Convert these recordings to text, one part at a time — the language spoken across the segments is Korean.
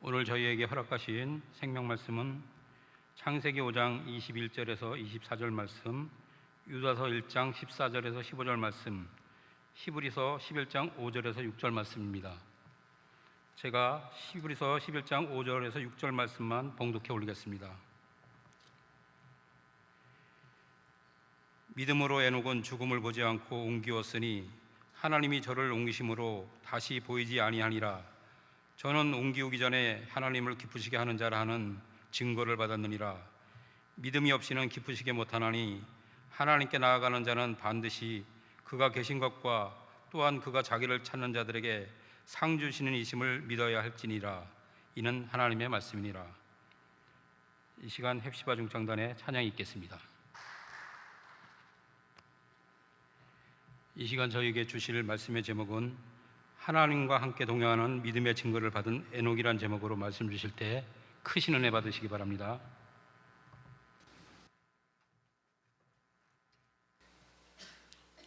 오늘 저희에게 허락하신 생명 말씀은 창세기 5장 21절에서 24절 말씀, 유다서 1장 14절에서 15절 말씀, 히브리서 11장 5절에서 6절 말씀입니다. 제가 히브리서 11장 5절에서 6절 말씀만 봉독해 올리겠습니다. 믿음으로 에녹은 죽음을 보지 않고 옮기었으니 하나님이 저를 옮기심으로 다시 보이지 아니하니라. 저는 옮기우기 전에 하나님을 기쁘시게 하는 자라 하는 증거를 받았느니라. 믿음이 없이는 기쁘시게 못하나니 하나님께 나아가는 자는 반드시 그가 계신 것과 또한 그가 자기를 찾는 자들에게 상 주시는 이심을 믿어야 할지니라. 이는 하나님의 말씀이니라. 이 시간 헵시바 중창단의 찬양이 있겠습니다. 이 시간 저에게 주실 말씀의 제목은 하나님과 함께 동행하는 믿음의 증거를 받은 에녹이란 제목으로 말씀 주실 때 크신 은혜 받으시기 바랍니다.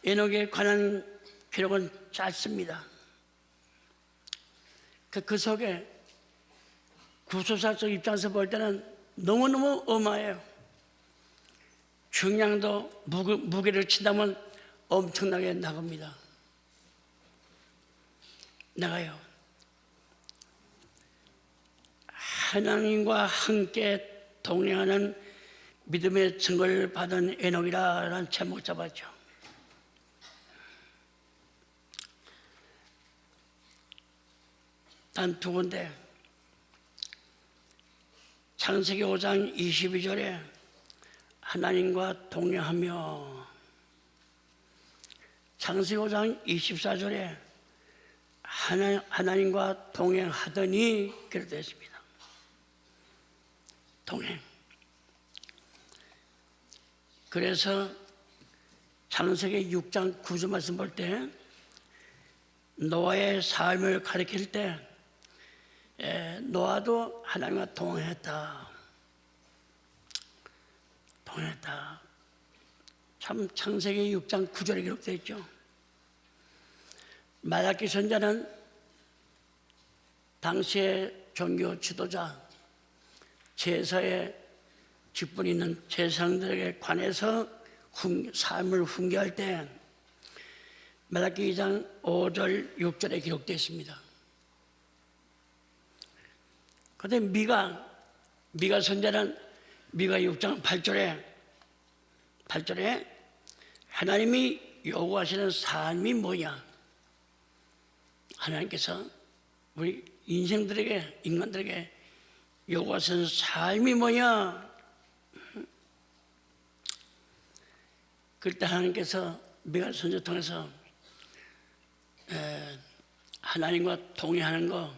에녹에 관한 기록은 짧습니다. 그 속에 구속사적 입장에서 볼 때는 너무너무 어마해요. 중량도 무게를 친다면 엄청나게 나갑니다. 나가요. 하나님과 함께 동행하는 믿음의 증거를 받은 에녹이라는 제목 잡았죠. 단 두 군데, 창세기 5장 22절에 하나님과 동행하며, 창세기 5장 24절에 하나님과 동행하더니 그렇게 되어 있습니다. 동행. 그래서 창세기 6장 9절 말씀 볼 때 노아의 삶을 가리킬 때 노아도 하나님과 동행했다. 동행했다. 참 창세기 6장 9절에 기록되어 있죠. 말라기 선자는 당시의 종교 지도자, 제사에 직분 있는 제사장들에게 관해서 삶을 훈계할 때 말라기 2장 5절 6절에 기록되어 있습니다. 그런데 미가 선자는 미가 6장 8절에 하나님이 요구하시는 삶이 뭐냐? 하나님께서 우리 인간들에게 요구하시는 삶이 뭐냐? 그때 하나님께서 미가 선자 통해서 하나님과 동행하는 거,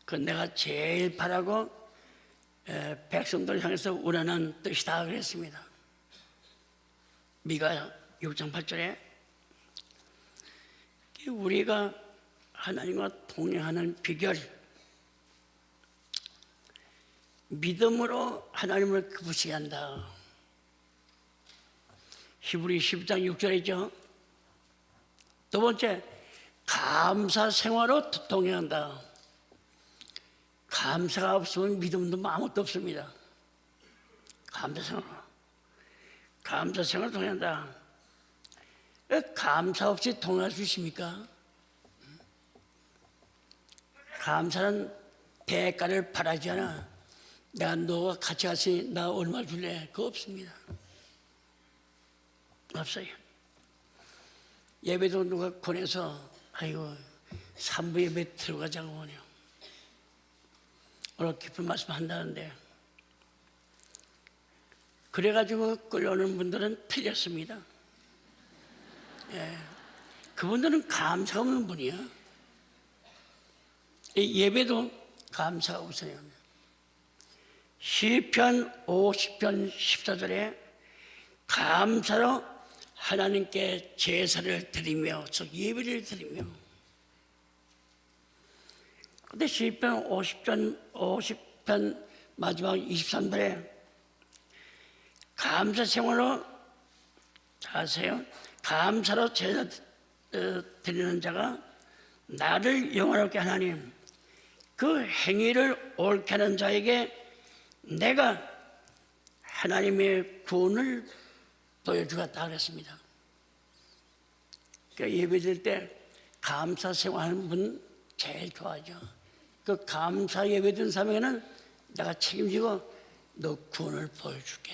그 내가 제일 바라고 백성들을 향해서 원하는 뜻이다 그랬습니다. 미가 6장 8절에 우리가 하나님과 동행하는 비결, 믿음으로 하나님을 기쁘시게 한다. 히브리 10장 6절이죠. 두 번째, 감사 생활로 동행한다. 감사가 없으면 믿음도 아무것도 없습니다. 감사 생활로 동행한다. 왜 감사 없이 동행할 수 있습니까? 감사는 대가를 바라지 않아. 내가 너가 같이 갔으니 나 얼마 줄래? 그거 없습니다. 없어요. 예배도 누가 권해서 아이고 3부 예배 들어가자고 하네요. 오늘 깊은 말씀 한다는데, 그래가지고 끌려오는 분들은 틀렸습니다. 그분들은 감사가 없는 분이야. 예배도 감사가 없어요. 시편 50편 14절에 감사로 하나님께 제사를 드리며, 즉 예배를 드리며. 근데 시편 50편 마지막 23절에 감사 생활로 하세요. 감사로 제사 드리는 자가 나를 영화롭게 하나님, 그 행위를 옳게 하는 자에게 내가 하나님의 구원을 보여주겠다 그랬습니다. 그러니까 예배드릴 때 감사 생활하는 분 제일 좋아하죠. 그 감사 예배드린 사람에게는 내가 책임지고 너 구원을 보여줄게.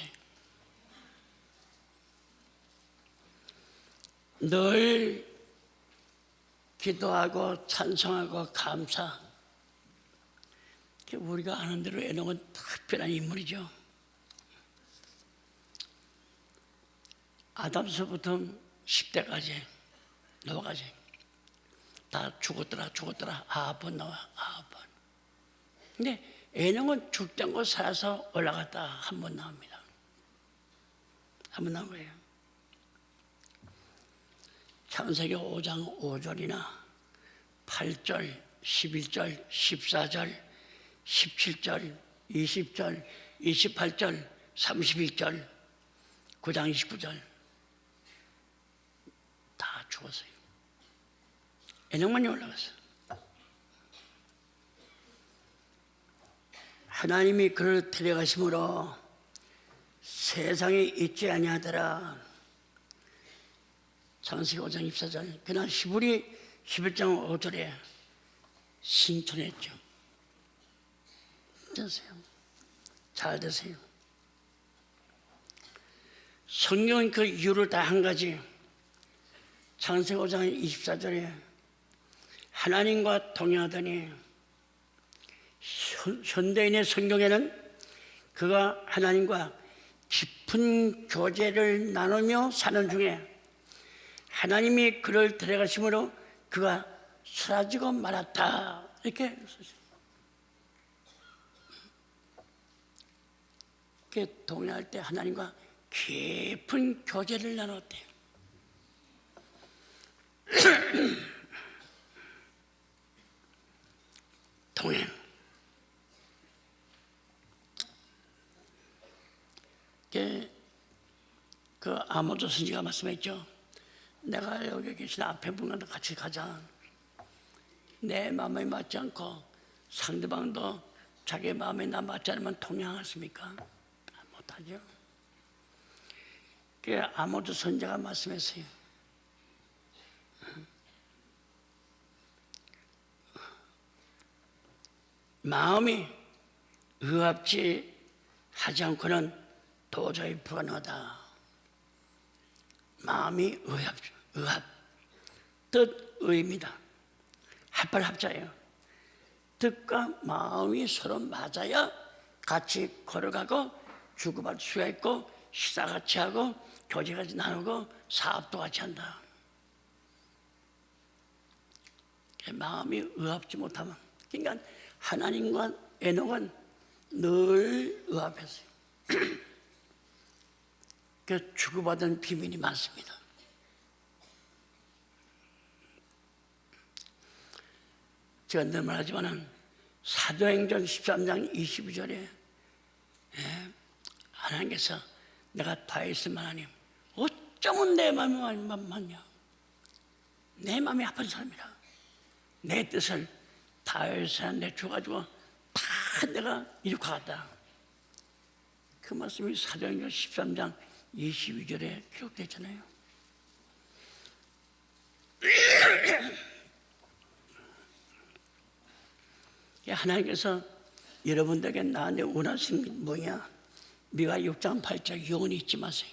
늘 기도하고 찬송하고 감사. 우리가 아는 대로 에녹은 특별한 인물이죠. 아담서부터 10대까지 노아까지 다 죽었더라 9번 나와 9번. 근데 에녹은 죽지 않고 살아서 올라갔다 한 번 나옵니다. 한 번 나온 거예요. 창세기 5장 5절이나 8절, 11절, 14절, 17절, 20절, 28절, 31절, 9장 29절 다 죽었어요. 에녹만이 올라갔어요. 하나님이 그를 데려가심으로 세상에 있지 아니하더라. 창세기 5장 24절. 그날 히브리 11장 5절에 승천했죠. 되세요. 잘 되세요. 성경은 그 이유를 다 한 가지. 창세기 5장 24절에 하나님과 동행하더니 현대인의 성경에는 그가 하나님과 깊은 교제를 나누며 사는 중에 하나님이 그를 데려가심으로 그가 사라지고 말았다. 이렇게 동행할 때 하나님과 깊은 교제를 나눴대. 동행. 그 아모스 선지가 말씀했죠. 내가 여기 계신 앞에 분과도 같이 가자. 내 마음에 맞지 않고 상대방도 자기 마음에 나 맞지 않으면 동행하겠습니까? 못하죠. 그 아모스 선지가 말씀했어요. 마음이 의합지 하지 않고는 도저히 불가능하다. 마음이 의합, 뜻의입니다. 합발합자예요. 뜻과 마음이 서로 맞아야 같이 걸어가고 주고받을 수가 있고 식사 같이 하고 교제 같이 나누고 사업도 같이 한다. 마음이 의합지 못하면, 그러니까 하나님과 에녹은 늘 의합했어요. 그 주고받은 비밀이 많습니다. 제가 늘 말하지만 사도행전 13장 22절에 하나님께서 내가 다윗을 하나님 어쩌면 내 마음이 맞냐, 내 마음이 아픈 사람이라 내 뜻을 다윗한테 줘가지고 다 내가 이룩하겠다. 그 말씀이 사도행전 13장 22절에 기록되잖아요. 하나님께서 여러분들에게 나한테 원하신 게 뭐냐? 미가 6장 8절 영원히 잊지 마세요.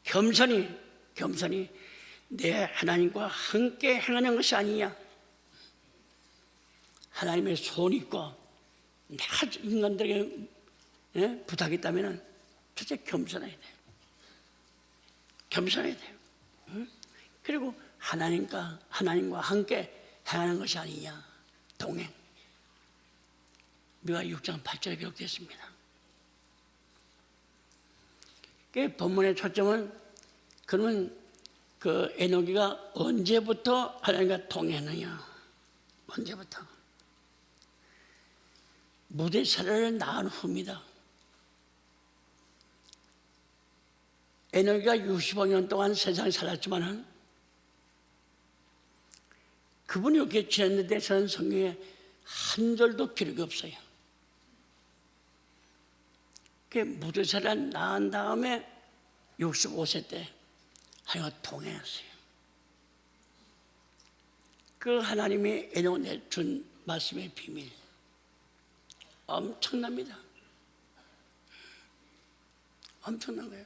겸손히 내 하나님과 함께 행하는 것이 아니냐? 하나님의 손이 있고 내가 인간들에게 부탁이 있다면 첫째 겸손해야 돼요. 겸손해야 돼요. 그리고 하나님과 함께 행하는 것이 아니냐? 동행. 미가 6장 8절에 기록되었습니다. 그 본문의 초점은 그러면 그 에녹이가 언제부터 하나님과 동행하느냐? 언제부터? 무대 사례를 낳은 후입니다. 에녹이가 65년 동안 세상에 살았지만은 그분이 이렇게 지냈는데 저는 성경에 한 절도 기록이 없어요. 그 무드사를 낳은 다음에 65세 때 하나님과 동행했어요. 그 하나님이 에녹에 준 말씀의 비밀 엄청납니다. 엄청난 거예요.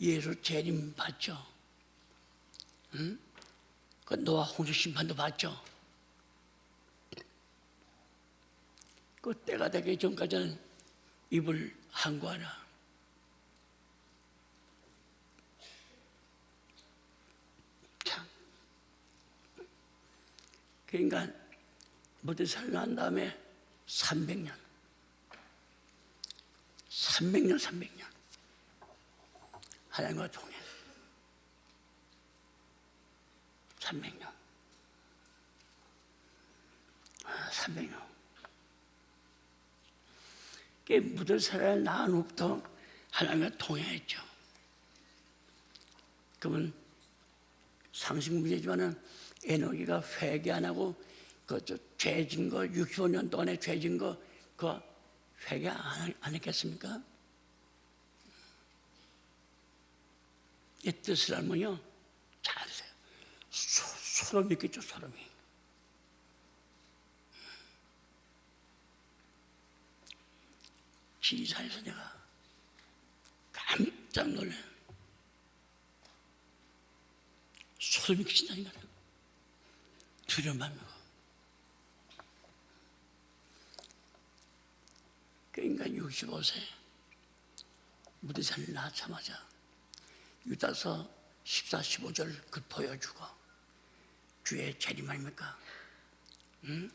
예수 재림 봤죠? 응? 그 노아 홍수 심판도 봤죠? 그 때가 되기 전까지는 입을 항구하라. 참. 그러니까 모두 살아난 다음에 300년 하나님과 동행 300년 그 무드사를 낳은 후부터 하나님과 동행했죠. 그러면 상식 문제지만은 에녹이가 회개 안 하고 그 죄진 거 65년 동안에 죄진 거 그 회개 안 했겠습니까? 이 뜻을 알면요 잘 아세요. 소름이 있겠죠. 소름이. 지리산에서 내가 깜짝 놀래. 소름이 끼친다니까요. 두려움만 먹어. 그러니까 65세 무드사를 낳자마자 유다서 14, 15절 그 보여주고 주의 재림 아닙니까? 응?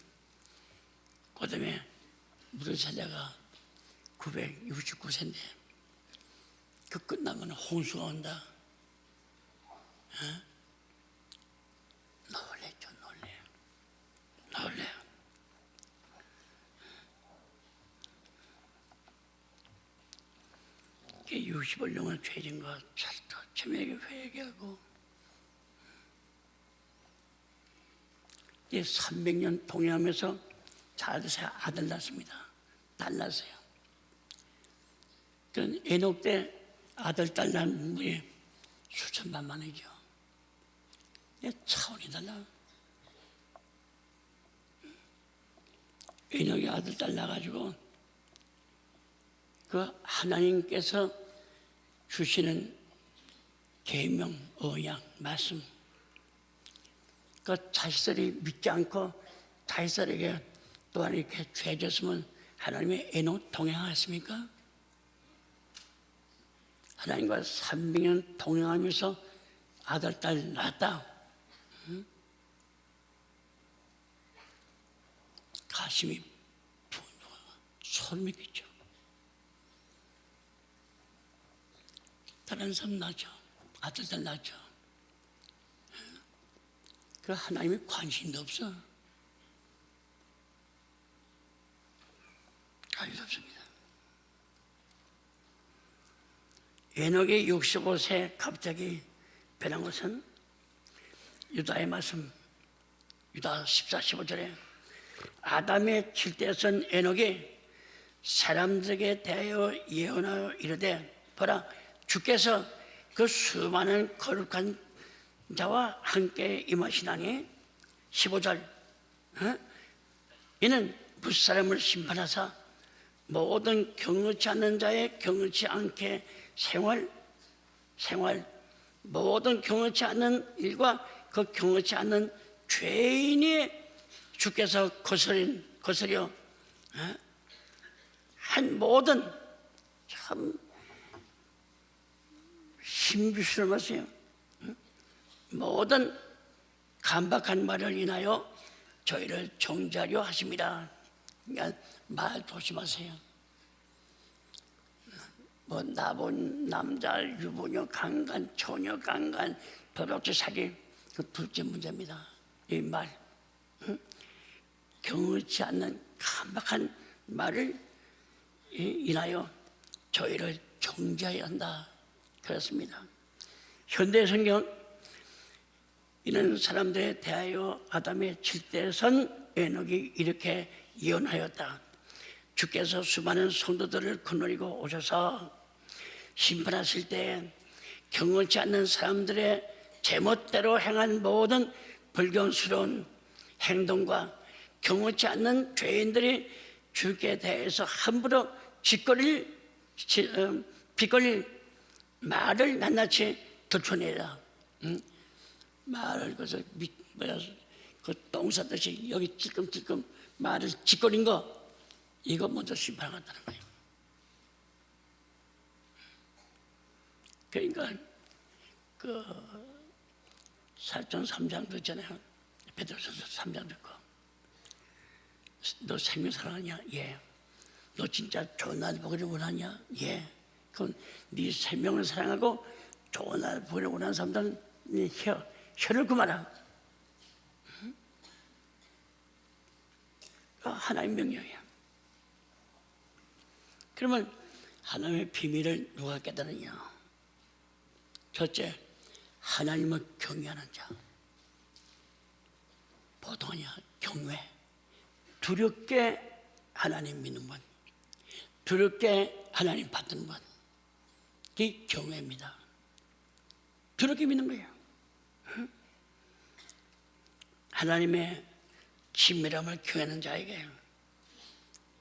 그 다음에 무드사가 969세인데 그 끝나면 홍수가 온다. 놀래죠. 놀래요. 그 60을 넘은 죄진 거 잘도 체면하게 회개하고 이제 300년 동행하면서 잘 드세요. 아들 낳습니다. 딸 낳았어요. 그 에녹 때 아들, 딸 낳은 분이 수천만만이죠. 차원이 달라. 에녹이 아들, 딸 낳아가지고 그 하나님께서 주시는 계명, 언약, 말씀 그 자식들이 믿지 않고 자식들에게 또한 이렇게 죄졌으면 하나님의 에녹 동행하겠습니까? 하나님과 300년 동행하면서 아들, 딸 낳았다. 응? 가슴이 소름이 끼쳐. 다른 사람 낳죠. 아들, 딸 낳죠. 그 하나님이 관심도 없어. 관심도 없습니다. 에녹이 65세 갑자기 변한 것은 유다의 말씀, 유다 14, 15절에 아담의 칠대선 에녹이 사람들에게 대하여 예언하여 이르되 보라 주께서 그 수많은 거룩한 자와 함께 임하시나니 15절 이는 붓사람을 심판하사 모든 경건치 않는 자의 경건치 않게 생활 모든 경건치 않는 일과 그 경건치 않는 죄인이 주께서 거스려 한 모든 참 신비스러웠어요. 모든 간박한 말을 인하여 저희를 정죄하려 하십니다. 그러니까 말 조심하세요. 뭐 나본 남자, 유부녀, 강간, 처녀, 강간, 도둑질, 사기 그 둘째 문제입니다. 이 말 경의치 않는 간박한 말을 인하여 저희를 정죄해야 한다. 그렇습니다. 현대 성경 이런 사람들에 대하여 아담의 칠대선 에녹이 이렇게 예언하였다. 주께서 수많은 성도들을 거느리고 오셔서 심판하실 때 경건치 않는 사람들의 제멋대로 행한 모든 불경스러운 행동과 경건치 않는 죄인들이 주께 대해서 함부로 빗거릴 말을 낱낱이 들춰내라. 말을 그래서 그 똥사듯이 여기 찔끔찔끔 말을 짓거린 거 이거 먼저 심판하겠다는 거예요. 그러니까 그 사전 3장도 있잖아요. 베드로전서 3장 듣고 너 생명 사랑하냐? 예. 너 진짜 좋은 날 보기를 원하냐? 예. 그럼 네 생명을 사랑하고 좋은 날 보기를 원하는 사람들은 네 혀를 그만라. 하나님 명령이야. 그러면 하나님의 비밀을 누가 깨달으냐? 첫째, 하나님을 경외하는 자. 보통이야, 경외. 두렵게 하나님 믿는 분, 두렵게 하나님 받는 분, 그게 경외입니다. 두렵게 믿는 거예요. 하나님의 친밀함을 경외하는 자에게,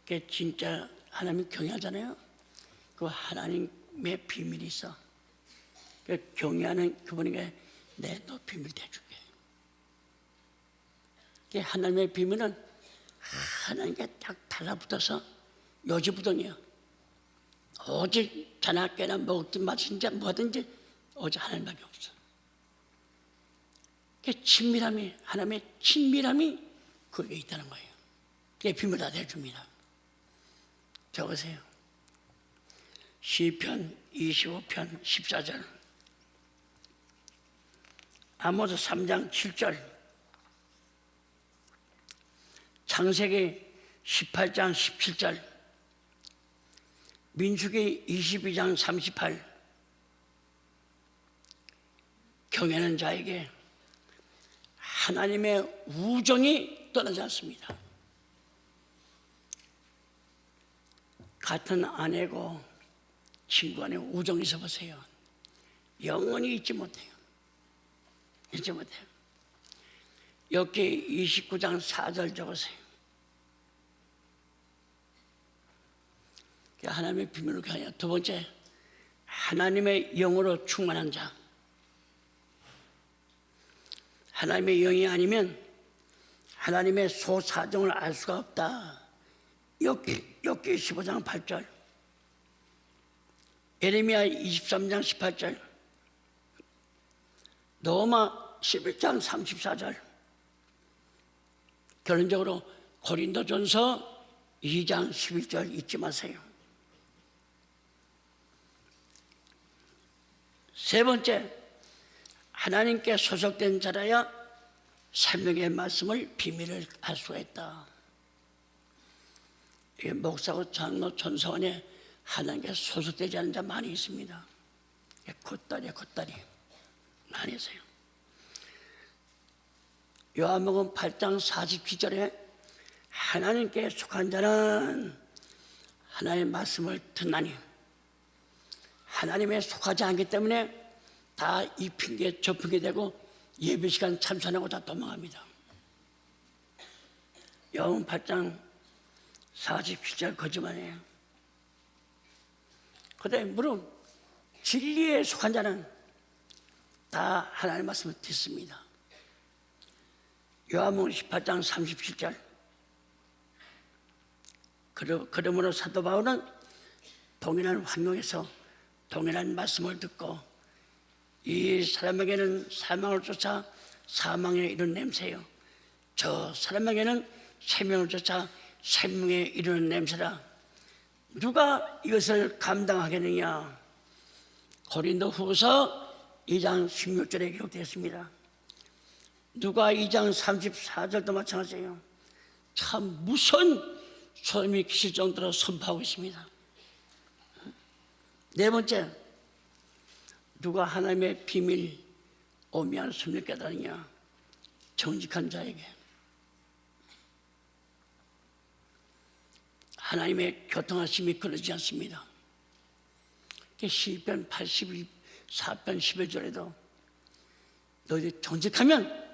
그게 진짜 하나님 경외하잖아요. 그 하나님의 비밀이 있어. 그 경외하는 그분에게 너 비밀 대줄게. 그 하나님의 비밀은 하나님께 딱 달라붙어서 요지부동이야. 오직 자나 깨나 먹든 마시든지 뭐든지 오직 하나님밖에 없어. 그 친밀함이, 하나님의 친밀함이 거기에 있다는 거예요. 그게 비밀 다 대줍니다. 적으세요. 시편 25편 14절, 아모스 3장 7절, 창세기 18장 17절, 민수기 22장 38. 경외하는 자에게 하나님의 우정이 떠나지 않습니다. 같은 아내고 친구 안에 우정이 있어 보세요. 영원히 잊지 못해요. 잊지 못해요. 욥기 29장 4절 적으세요. 하나님의 비밀을 가냐. 두 번째, 하나님의 영으로 충만한 자. 하나님의 영이 아니면 하나님의 소사정을 알 수가 없다. 욥기 15장 8절, 예레미야 23장 18절, 로마 11장 34절, 결론적으로 고린도전서 2장 11절 잊지 마세요. 세 번째, 하나님께 소속된 자라야 생명의 말씀을 비밀을 알 수가 있다. 목사고 장로 전사원에 하나님께 소속되지 않은 자 많이 있습니다. 콧다리 많이 있어요. 요한복음 8장 47절에 하나님께 속한 자는 하나님의 말씀을 듣나니, 하나님에 속하지 않기 때문에 다 이 핑계 저 핑계 대고 예배 시간 참선하고 다 도망갑니다. 요한복음 8장 47절 거짓말이에요. 그런데 물론 진리에 속한 자는 다 하나님의 말씀을 듣습니다. 요한복음 18장 37절, 그러므로 사도 바울은 동일한 환경에서 동일한 말씀을 듣고 이 사람에게는 사망을 쫓아 사망에 이르는 냄새요, 저 사람에게는 생명을 쫓아 생명에 이르는 냄새라. 누가 이것을 감당하겠느냐. 고린도후서 2장 16절에 기록되었습니다. 누가 2장 34절도 마찬가지예요. 참 무서운 소름이 끼칠 정도로 선포하고 있습니다. 네 번째, 누가 하나님의 비밀 오미한 숨을 깨달으냐. 정직한 자에게 하나님의 교통하심이 그러지 않습니다. 시편 84편 11절에도 너희들 정직하면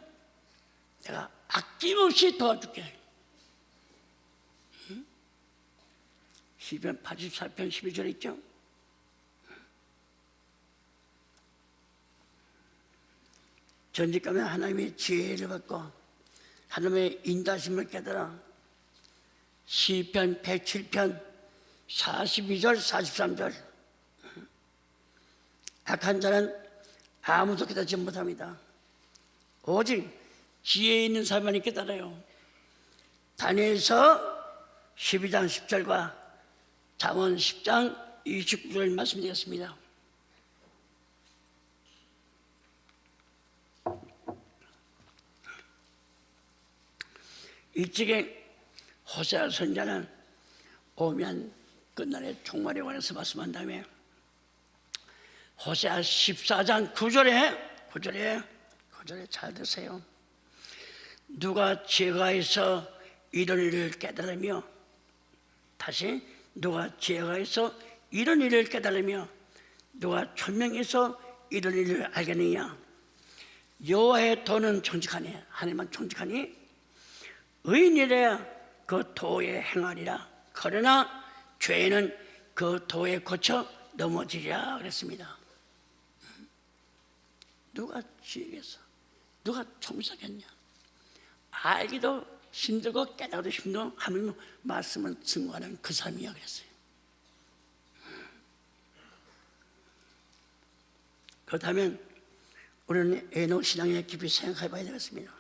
내가 아낌없이 도와줄게. 시편 84편 11절에 있죠. 정직하면 하나님의 지혜를 받고 하나님의 인도하심을 깨달아. 시편 107편 42절 43절 악한 자는 아무도 깨닫지 못합니다. 오직 지혜 있는 사람만이 깨달아요. 다니엘서 12장 10절과 잠언 10장 29절 말씀드렸습니다. 일찍이 호세아 선자는 오면 끝날의 종말에 관해서 말씀한 다음에 호세아 14장 9절에 잘 드세요. 누가 지혜가 있어 이런 일을 깨달으며, 다시 누가 지혜가 있어 이런 일을 깨달으며 누가 천명해서 이런 일을 알겠느냐. 여호와의 도는 정직하니, 하나님만 정직하니 의인이래야 그 도에 행하리라. 그러나 죄인은 그 도에 거쳐 넘어지리라 그랬습니다. 누가 지혜겠어? 누가 총사겠냐? 알기도 힘들고 깨달아도 힘들고 하나님 말씀을 증거하는 그 사람이야 그랬어요. 그렇다면 우리는 에녹 신앙에 깊이 생각해 봐야 되겠습니다.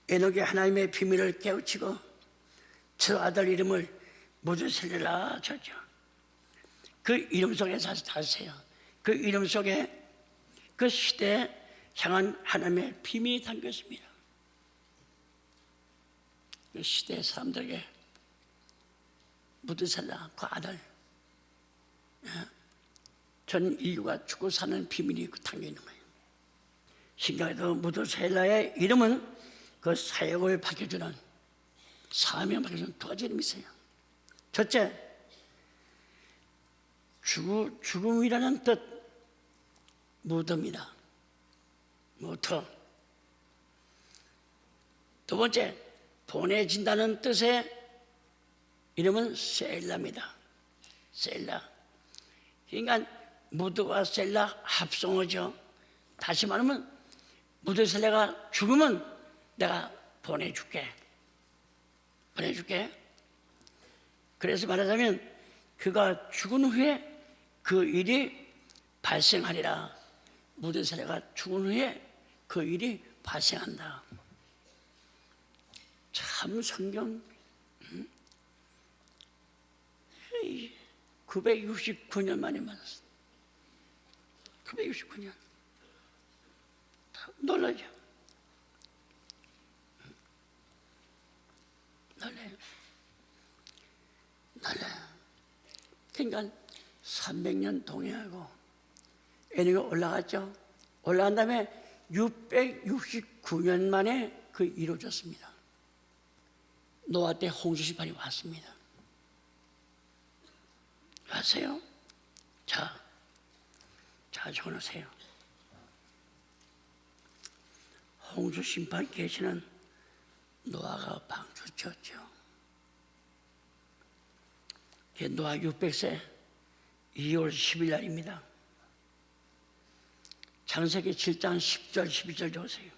에녹이 하나님의 비밀을 깨우치고 저 아들 이름을 무드셀라라 쳤죠. 그 이름 속에 사세요. 그 이름 속에 그 시대에 향한 하나님의 비밀이 담겨 있습니다. 그 시대 사람들에게 무드셀라 그 아들, 전 인류가 죽고 사는 비밀이 담겨 있는 거예요. 신경에도 무드셀라의 이름은 그 사역을 밝혀주는, 사명을 밝혀주는 두 가지 이름이 있어요. 첫째, 죽음이라는 뜻, 무덤이다. 무터. 두 번째, 보내진다는 뜻의 이름은 셀라입니다. 셀라. 그러니까 무드와 셀라 합성어죠. 다시 말하면 무드셀라가 죽으면 내가 보내줄게. 그래서 말하자면 그가 죽은 후에 그 일이 발생하리라. 무드셀라가 죽은 후에 그 일이 발생한다. 참 성경 969년 만에 만났어. 969년. 놀라죠. 놀라요. 그러니까 300년 동행하고 에녹이 올라갔죠. 올라간 다음에 669년 만에 그 이루어졌습니다. 노아 때 홍수 심판이 왔습니다. 아세요? 자 적어놓으세요. 홍수 심판 계시는 노아가 방주 쳤죠. 노아 600세 2월 10일 날입니다. 창세기 7장 10절 12절 적으세요.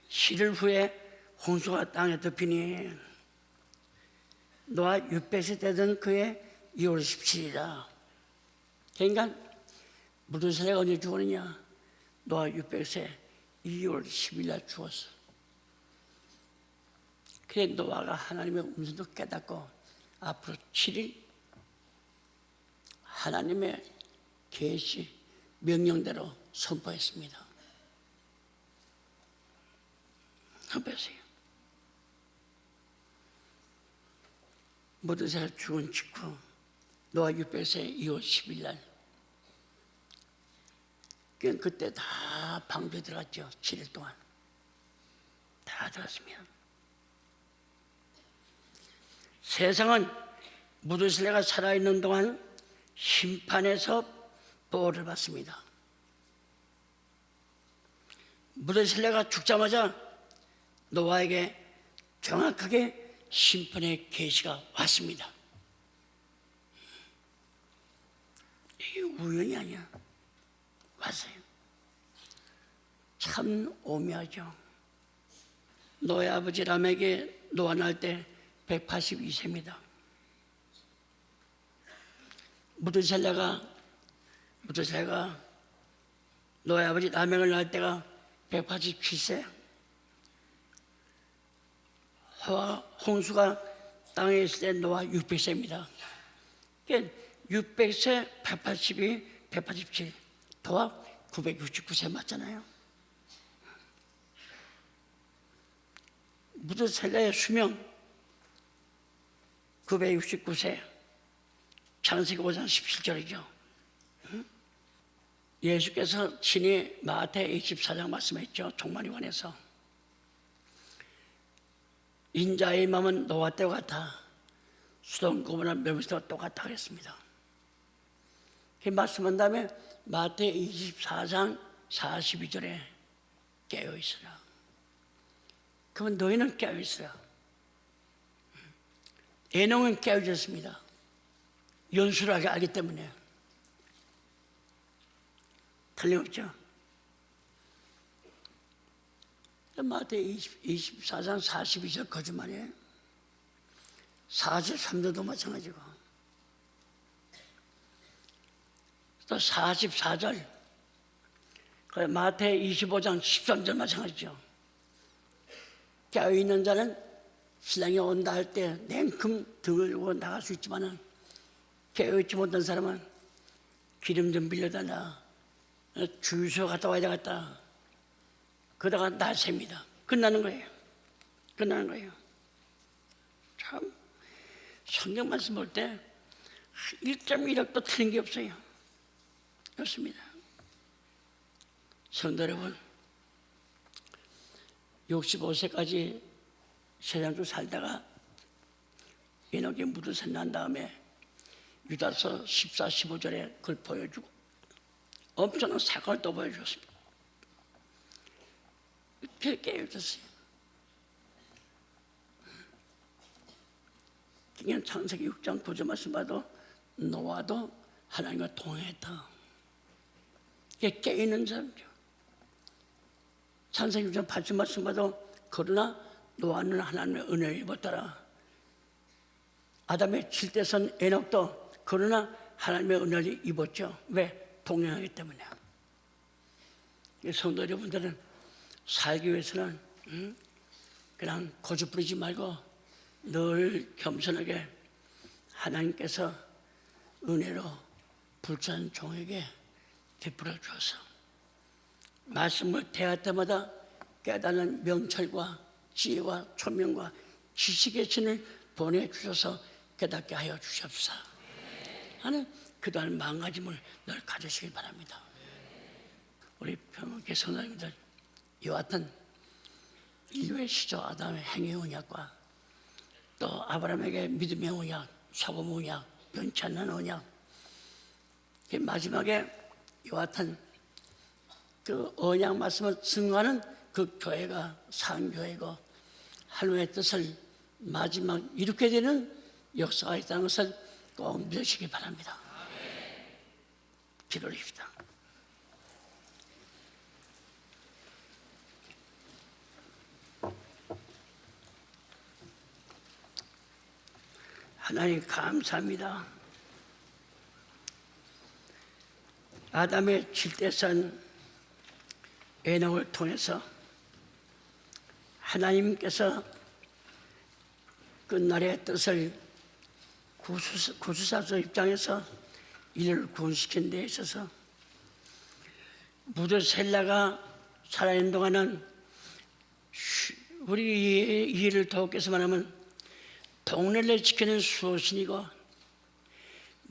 7일 후에 홍수가 땅에 덮이니 노아 600세 되던 그해 2월 17일이라. 그러니까 무드셀라가 언제 죽었느냐? 노아 600세 2월 10일 날 죽었어. 그래 노아가 하나님의 음성도 깨닫고 앞으로 7일 하나님의 계시 명령대로 선포했습니다. 선포했어요. 무드셀라 죽은 직후 노아 600세 2월 10일 날 그때 다 방주에 들어갔죠. 7일 동안 다 들었으면 세상은 무드셀레가 살아있는 동안 심판에서 보호를 받습니다. 무드셀레가 죽자마자 노아에게 정확하게 심판의 계시가 왔습니다. 이게 우연이 아니야. 왔어요. 참 오묘하죠. 노아의 아버지 람에게 노아 낳을 때 182세입니다. 무드셀레가 노아의 아버지 라멕을 낳을 때가 187세. 홍수가 땅에 있을 때 노아 600세입니다. 그러니까 600세, 182, 187 더합 969세 맞잖아요. 무드셀레의 수명 969세. 창세기 5장 17절이죠. 예수께서 친히 마태 24장 말씀했죠. 종말이관에서 인자의 마음은 노아 때와 같아 수동 고모나 멸무시 때와 똑같다 그랬습니다. 그 말씀한 다음에 마태 24장 42절에 깨어있으라. 그러면 너희는 깨어있으라. 에녹은 깨어졌습니다. 연수를 알기 때문에. 틀림없죠. 마태 24장 42절 거짓말이에요. 43절도 마찬가지고. 또 44절 마태 25장 13절 마찬가지죠. 깨어있는 자는 신랑이 온다 할 때 냉큼 들고 나갈 수 있지만 깨어있지 못한 사람은 기름 좀 빌려달라, 주유소 갔다 와야 되겠다, 그러다가 날 셉니다. 끝나는 거예요. 참 성경 말씀 볼 때 1.1억도 틀린 게 없어요. 그렇습니다. 성도 여러분, 65세까지 세상으로 살다가 에녹의 무드셀레 난 다음에 유다서 14, 15절에 그걸 보여주고 엄청난 사건을 또 보여주었습니다. 이렇게 깨어졌어요. 그냥 창세기 6장 9절 말씀 봐도 노아도 하나님과 동행했다. 이게 깨어있는 사람이죠. 창세기 6장 8절 말씀 봐도 그러나 노아는 하나님의 은혜를 입었더라. 아담의 칠대선 에녹도 그러나 하나님의 은혜를 입었죠. 왜? 동행하기 때문에. 성도 여러분들은 살기 위해서는 그냥 고집 부리지 말고 늘 겸손하게 하나님께서 은혜로 불쌍한 종에게 베풀어 주어서 말씀을 대할 때마다 깨닫는 명철과 지혜와 총명과 지식의 신을 보내주셔서 깨닫게 하여 주시옵소서 하는 그동안 마음가짐을 늘 가지시길 바랍니다. 우리 평안교회 성도님들, 이와 같은 인류의 시조 아담의 행위 언약과 또 아브라함에게 믿음의 언약, 소금 언약, 변치 않는 언약, 마지막에 이와 같은 그 언약 말씀을 증거하는 그 교회가 상교회고 하나님의 뜻을 마지막 이루게 되는 역사가 있다는 것을 꼭 믿으시기 바랍니다. 기도합시다. 하나님 감사합니다. 아담의 칠대선 에녹을 통해서 하나님께서 끝날의 뜻을 구주사서 입장에서 이를 구원시킨 데 있어서 무드셀레가 살아있는 동안은 우리 이 일을 더욱해서 말하면 동네를 지키는 수호신이고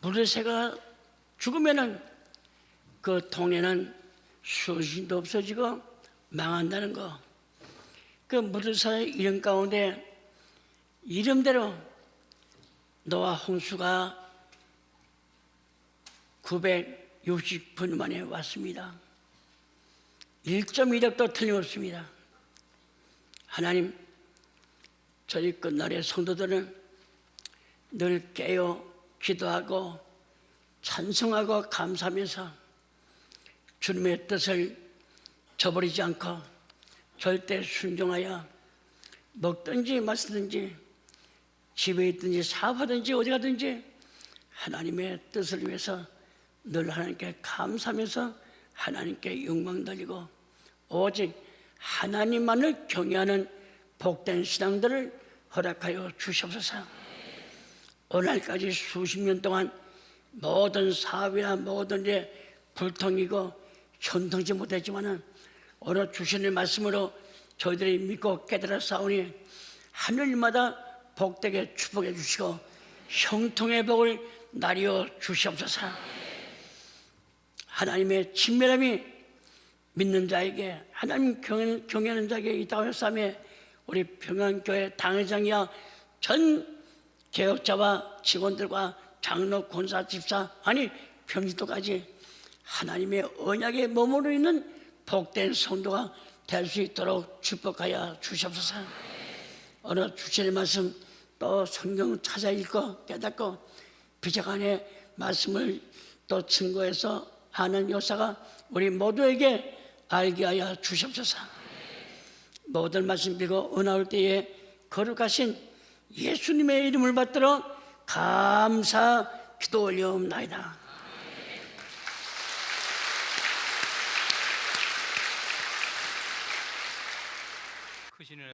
무드셀레가 죽으면은 그 동네는 수신도 없어지고 망한다는 거. 그 무드사의 이름 가운데 이름대로 노아 홍수가 960분 만에 왔습니다. 1.1억도 틀림없습니다. 하나님, 저희 끝날의 성도들은 늘 깨어 기도하고 찬송하고 감사하면서 주님의 뜻을 저버리지 않고 절대 순종하여 먹든지 마시든지 집에 있든지 사업하든지 어디 가든지 하나님의 뜻을 위해서 늘 하나님께 감사하면서 하나님께 영광 돌리고 오직 하나님만을 경외하는 복된 신앙들을 허락하여 주시옵소서. 오늘까지 수십 년 동안 모든 사업이나 모든 일에 불통이고 현통치 못했지만은 오늘 주시는 말씀으로 저희들이 믿고 깨달아 싸우니 하늘마다 복되게 축복해 주시고 형통의 복을 나리어 주시옵소서. 하나님의 친밀함이 믿는 자에게 하나님 경외하는 자에게 있다고 했사매 우리 평안교회 당회장이야 전 개혁자와 직원들과 장로, 권사, 집사 아니 평신도까지 하나님의 언약에 머무르 있는 복된 성도가 될 수 있도록 축복하여 주시옵소서. 오늘 주시는 말씀 또 성경 찾아 읽고 깨닫고 비자간의 말씀을 또 증거해서 하는 역사가 우리 모두에게 알게 하여 주시옵소서. 모든 말씀 빌고 은하올 때에 거룩하신 예수님의 이름을 받들어 감사 기도 올려옵나이다.